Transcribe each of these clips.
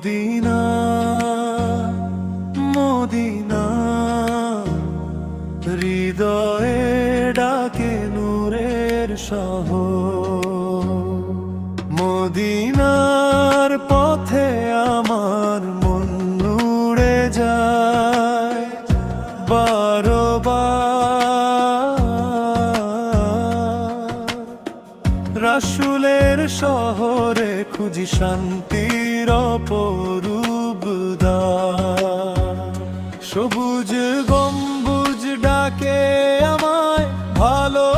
Medina Medina হৃদয়ে ডাকে নূরের শহর। মদিনার পথে আমার মন উড়ে যায় বারবার। রাসূলের শহরে খুঁজি শান্তির অপরূপ দ্বার। সবুজ গম্বুজ ডাকে আমায় ভালোবাসার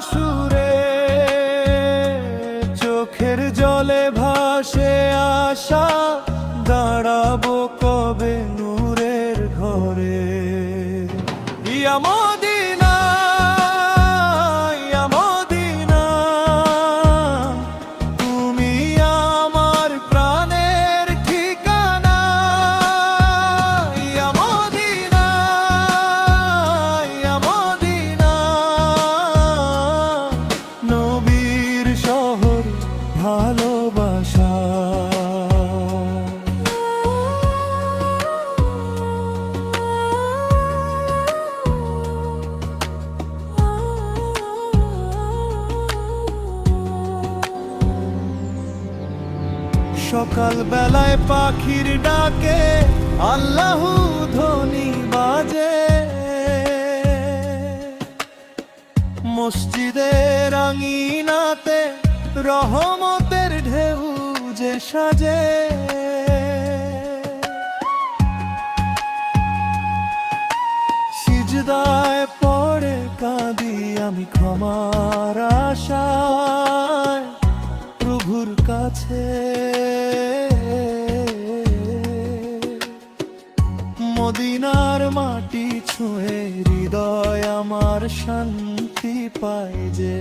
সুরে। চোখের জলে ভাসে আশা, দাঁড়াবো কবে নূরের ঘরে। ইয়া মদিনা ইয়া মদিনা, তুমি আমার প্রাণের ঠিকানা। ইয়া মদিনা ইয়া মদিনা, নবীর শহর ভালোবাসা। সকাল বেলায় পাখির ডাকে আল্লাহু ধ্বনি বাজে। মসজিদের আঙিনাতে রহমতের ঢেউ যে সাজে। সিজদায় পড়ে কাঁদি আমি ক্ষমার আশায় প্রভুর কাছে। মদিনার মাটি ছুঁয়ে হৃদয় আমার শান্তি পায় যে।